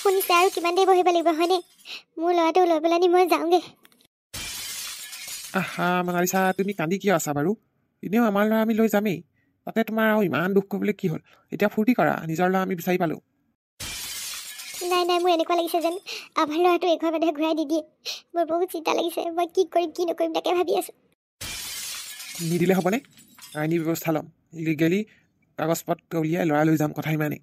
শুনিছে আৰু কিমান দেৰি বহিব লাগিব হয়নে? মোৰ ল'ৰাটো লৈ পেলাই নি মই যাওঁগে। আহা মনালিছা, তুমি কান্দি কিয় আছা বাৰু? এনেও আমাৰ ল'ৰা আমি লৈ যামেই, তাতে তোমাৰ আৰু ইমান দুখ কৰিবলৈ কি হ'ল? এতিয়া ফূৰ্তি কৰা, নিজৰ ল'ৰা আমি বিচাৰি পালোঁ। নাই নাই, মোৰ এনেকুৱা লাগিছে যেন আমাৰ ল'ৰাটো এঘৰ বাদে ঘূৰাই নিদিয়ে। মোৰ বহুত চিন্তা লাগিছে, মই কি কৰিম কি নকৰিম তাকে ভাবি আছোঁ। নিদিলে হ'বনে? আইনী ব্যৱস্থা ল'ম, লিগেলি কাগজ পত্ৰ উলিয়াই ল'ৰা লৈ যাম, কথা ইমানেই।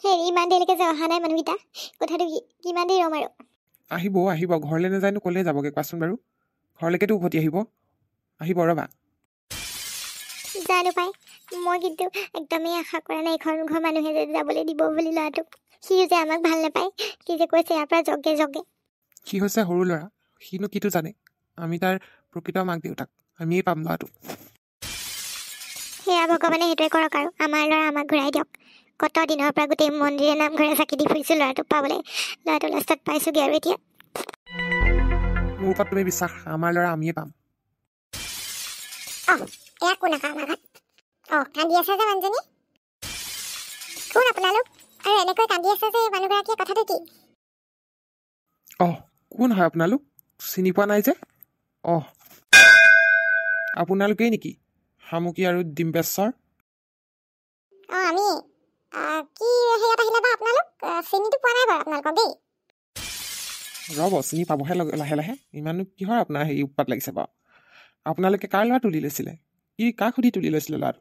হেৰি, ইমান দেৰিলৈকে যে অহা নাই মানুহকেইটা, কথাটো কি? কিমান দেৰি ৰ'ম আৰু? আহিব আহিব, ঘৰলৈ নাযায়নো ক'লৈ যাবগৈ কোৱাচোন বাৰু? ঘৰলৈকেতো উভতি আহিব। আহিব ৰ'বা। জানো পাই, মই কিন্তু একদমেই আশা কৰা নাই এখন ঘৰ মানুহে যে যাবলৈ দিব বুলি ল'ৰাটোক। সিও যে আমাক ভাল নাপায়, সি যে কৈছে ইয়াৰ পৰা জগে জগে। সি হৈছে সৰু ল'ৰা, সিনো কিটো জানে? আমি তাৰ প্ৰকৃত মাক দেউতাক, আমিয়ে পাম ল'ৰাটো। সেয়া ভগৱানে সেইটোৱে কৰক আৰু আমাৰ ল'ৰা আমাক ঘূৰাই দিয়ক। কত দিনৰ পৰা গোটেই মন্দিৰে নামঘৰে চাকি দি ফুৰিছোঁ ল'ৰাটোক পাবলৈ, ল'ৰাটো লাষ্টত পাইছোঁগৈ আৰু এতিয়া। মোৰ ওপৰত তুমি বিশ্বাস, আমাৰ ল'ৰা আমিয়ে পাম। এয়া কোন আকা আমাৰ ঘৰত? কান্দি আছে যে মানুহজনী? কোন আপোনালোক? আৰু এনেকৈ কান্দি আছে যে মানুহগৰাকীয়ে, কথাটো কি? কোন হয় আপোনালোক? চিনি পোৱা নাই যে? আপোনালোকেই নেকি শামুকী আৰু ডিম্বেশ্বৰ? আমি কি হেৰিয়াত আহিলে বা আপোনালোক? চিনিটো পোৱা নাই বাৰু আপোনালোকক দেই। ৰ'ব, চিনি পাবহে লাহে লাহে। ইমানো কিহৰ আপোনাৰ হেৰি উৎপাত লাগিছে বাৰু? আপোনালোকে কাৰ ল'ৰা তুলি লৈছিলে? কি কাক সুধি তুলি লৈছিলে ল'ৰাটো?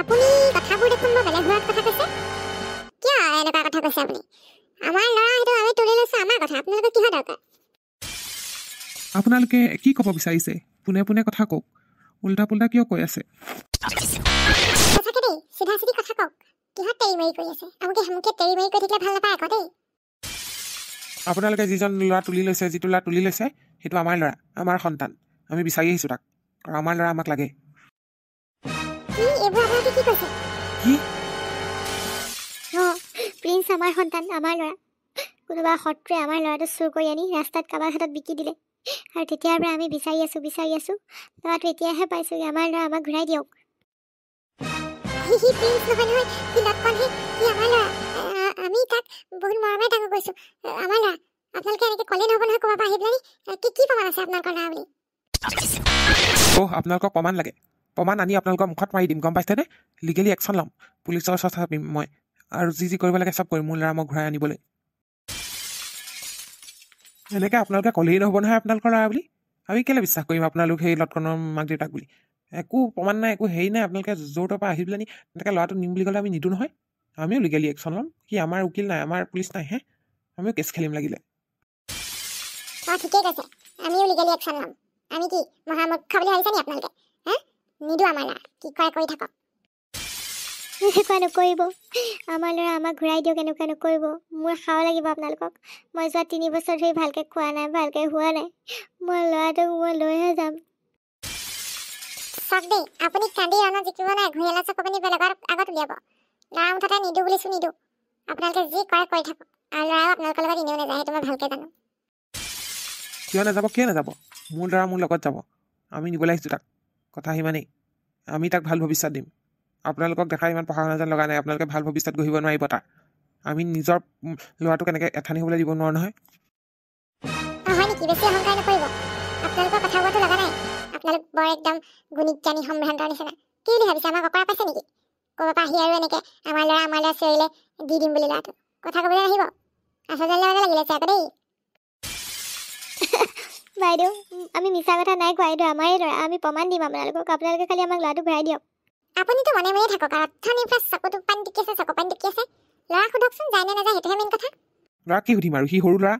আপুনি কথাবোৰ দেখোন বৰ বেলেগ ধৰণত কথা কৈছে। কিয় এনেকুৱা কথা কৈছে আপুনি? আমাৰ ল'ৰা সেইটো আমি তুলি লৈছোঁ, আমাৰ কথা আপোনালোকৰ কিহৰ দৰকাৰ? আপোনালোকে কি ক'ব বিচাৰিছে? পোনে পোনে কথা কওক, উল্টা পুল্টা কিয় কৈ আছে? সঁচাকে দেই, চিধা চিধি কথা কওক। কিহত তেৰি মেৰি কৰি আছে? আমুকে সামুকে তেৰি মেৰি কৰি থাকিলে ভাল নাপায় আকৌ দেই। আপোনালোকে যিজন ল'ৰা তুলি লৈছে, যিটো ল'ৰা তুলি লৈছে, সেইটো আমাৰ ল'ৰা, আমাৰ সন্তান। আমি বিচাৰি আহিছোঁ তাক, আৰু আমাৰ ল'ৰা আমাক লাগে। এইবোৰ আপোনালোকে কি কৈছে? কি? প্ৰিন্স আমাৰ সন্তান, আমাৰ ল'ৰা। কোনোবা শত্ৰুৱে আমাৰ ল'ৰাটো চুৰ কৰি আনি ৰাস্তাত কাৰোবাৰ হাতত বিকি দিলে, আৰু তেতিয়াৰ পৰা আমি বিচাৰি আছোঁ ল'ৰাটো এতিয়াহে পাইছোঁগৈ। আমাৰ ল'ৰা আমাক ঘূৰাই দিয়ক। সি প্ৰিন্স নহয় নহয়, সি লটকনহে, সি আমাৰ ল'ৰা। আমি তাক বহুত মৰমেৰে ডাঙৰ কৰিছোঁ, আমাৰ ল'ৰা। আপোনালোকে এনেকৈ ক'লেই নহ'ব নহয়, ক'ৰবাৰ পৰা আহি পেলাই কি প্ৰমাণ আছে আপোনালোকৰ ল'ৰা বুলি? আপোনালোকক প্ৰমাণ লাগে? প্ৰমাণ আনি আপোনালোকৰ মুখত মাৰি দিম, গম পাইছেনে? লিগেলি একশ্যন ল'ম, পুলিচৰ ওচৰত থাকিম মই, আৰু যি কৰিব লাগে চব কৰিম মোৰ ল'ৰা মই ঘূৰাই আনিবলৈ। এনেকৈ আপোনালোকে ক'লেই নহ'ব নহয় আপোনালোকৰ ল'ৰা বুলি। আমি কেলৈ বিশ্বাস কৰিম আপোনালোক সেই লটকনৰ মাক দেউতাক বুলি? একো প্ৰমাণ নাই, একো হেৰি নাই। আপোনালোকে য'ৰ ত'ৰ পৰা আহি পেলাই এনেকৈ ল'ৰাটো নিম বুলি ক'লে আমি নিদিওঁ নহয়। আমিও লিগেলি একশ্যন ল'ম। কি আমাৰ উকিল নাই, আমাৰ পুলিচ নাই হে? আমিও কেছ খেলিম লাগিলে। ঠিকেই কৈছে, আমিও লিগেলি একশ্যন ল'ম। আমি কি মহামূৰ্খ বুলি ভাবিছে নি আপোনালোকে? নিদিওঁ আমাৰ ল'ৰা, কি কৰে কৰি থাকক। এনেকুৱা নকৰিব, আমাৰ ল'ৰা আমাক ঘূৰাই দিয়ক। এনেকুৱা নকৰিব, মোৰ খাব লাগিব আপোনালোকক। মই যোৱা 3 বছৰ ধৰি ভালকৈ খোৱা নাই, ভালকৈ হোৱা নাই। মই ল'ৰাটোক মই লৈহে যাম। চাওক দেই, আপুনি কান্দি অনা জিকিব নাই, ঘূৰিয়ালা চক আপুনি বেলেগৰ আগত উলিয়াব। ল'ৰা মুঠতে নিদিওঁ বুলিছোঁ, নিদিওঁ। আপোনালোকে যি কৰে কৰি থাকক, আৰু ল'ৰাও আপোনালোকৰ লগত এনেও নাযায়, সেইটো মই ভালকৈ জানো। কিয় নাযাব? কিয় নাযাব? মোৰ ল'ৰা মোৰ লগত যাব, আমি নিবলৈ আহিছোঁ তাক, কথা সিমানেই। আমি তাক ভাল ভৱিষ্যত দিম। আপোনালোকক দেখা ইমান পঢ়া শুনা যেন লগা নাই, আপোনালোকে ভাল ভৱিষ্যত গঢ়িব নোৱাৰিব তাৰ। আমি নিজৰ ল'ৰাটোক এনেকৈ এঠানি হ'বলৈ দিব নোৱাৰোঁ নহয়। হয় নেকি? বেছি অহংকাৰ নকৰিব। আপোনালোকৰ কথা কোৱাটো লগা নাই। আপোনালোক বৰ একদম গুণিত জ্ঞানী সম্ভ্ৰান্তৰ নিচিনা। কি বুলি ভাবিছে? আমাক অকৰা পাইছে নেকি? ক'ৰবাৰ পৰা আহি আৰু এনেকৈ আমাৰ ল'ৰা চিঞৰিলে দি দিম বুলি ল'ৰাটো কথা ক'বলৈ আহিব? আচলতে লাগিলে আকৌ দেই। বাইদেউ, আমি মিছা কথা নাই কোৱা, এইটো আমাৰে ল'ৰা। আমি প্ৰমাণ দিম আপোনালোকক। আপোনালোকে খালি আমাক ল'ৰাটো ঘূৰাই দিয়ক। আপুনিতো মনে মনে থাকক, আৰু অথনিৰ পৰা চকুটো পানী টুকি আছে, চকু পানী টুকি আছে। ল'ৰা সোধকচোন, যায় নে নাযায়, সেইটোহে মেইন কথা। ল'ৰা কি সুধিম আৰু? সি সৰু ল'ৰা,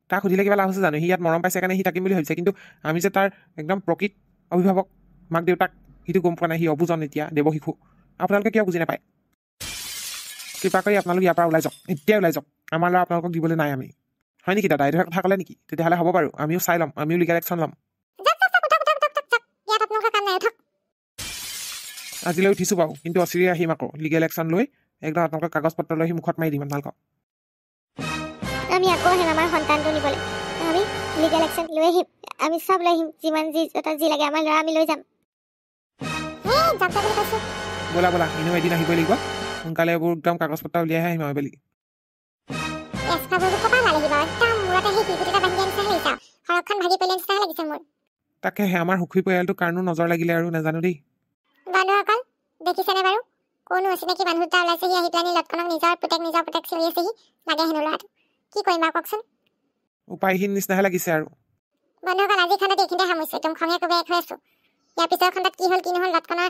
তাক সুধিলে কিবা লাভ আছে জানো? সি ইয়াত মৰম পাইছে কাৰণে সি থাকিম বুলি ভাবিছে, কিন্তু আমি যে তাৰ একদম প্ৰকৃত অভিভাৱক, মাক দেউতাক, সিটো গম পোৱা নাই। সি অবুজন, এতিয়া দেৱ শিশু। আপোনালোকে কিয় বুজি নাপায়? কৃপা কৰি আপোনালোক ইয়াৰ পৰা ওলাই যাওক, এতিয়াই ওলাই যাওক। আমাৰ ল'ৰা আপোনালোকক দিবলৈ নাই আমি। হয় নেকি দাদা? এইটোহে কথা ক'লে নেকি? তেতিয়াহ'লে হ'ব বাৰু, আমিও চাই ল'ম, আমিও লিগেল একশ্যন ল'ম। আজিলৈ উঠিছোঁ বাৰু, কিন্তু অচিৰি আহিম আকৌ লিগেল একশ্যন লৈ, একদম আপোনালোকৰ কাগজ পত্ৰ লৈ আহি মুখত মাৰি দিম আপোনালোকক। আমি আকৌ আহিম আমাৰ সন্তানটো নিবলৈ। আমি লিগেল একশ্যন লৈ আহিম, আমি চব লৈ আহিম, যিমান যি লাগে আমাৰ ল'ৰা আমি লৈ যাম। ব'লা ব'লা, এনেও এদিন আহিবই লাগিব। সোনকালে এইবোৰ একদম কাগজ পত্ৰ উলিয়াইহে আহিম আবেলি কেঁচপাবোৰ কপা লাগিছে বাৰু একদম মূৰতে সেই পিপিট এটা বান্ধি আনিছে লাগিছে সৰকখন ভাগি পৰিলে নিচিনা লাগিছে মোৰ তাকেহে আমাৰ সুখী পৰিয়ালটো কাৰণো নজৰ লাগিলে আৰু নাজানো দেই বন্ধুসকল দেখিছেনে বাৰু কোনো অচিনাকি মানুহ এটা ওলাইছেহি আহি পেলাই লটকনক নিজৰ পুতেক চিঞৰি আছেহি লাগে হেনো ল'ৰাটো কি কৰিম বাৰু কওকচোন উপায়হীন নিচিনাহে লাগিছে আৰু বন্ধুসকল আজি খণ্ডত এইখিনিতে সামৰিছোঁ একদম খঙে কোবাই হৈ আছোঁ ইয়াৰ পিছৰ খণ্ডত কি হ'ল কি নহ'ল লটকনৰ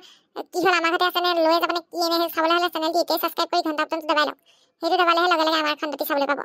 কি হ'ল আমাৰ ঘৰতে আছেনে লৈ যাবনে কি এনে চাবলৈ হ'লে চেনেলটি এতিয়াই ছাবস্ক্ৰাইব কৰি ঘণ্টা বটনটো দবাই লওক সেইটো দবালেহে লগে লগে আমাৰ খণ্ডটি চাবলৈ পাব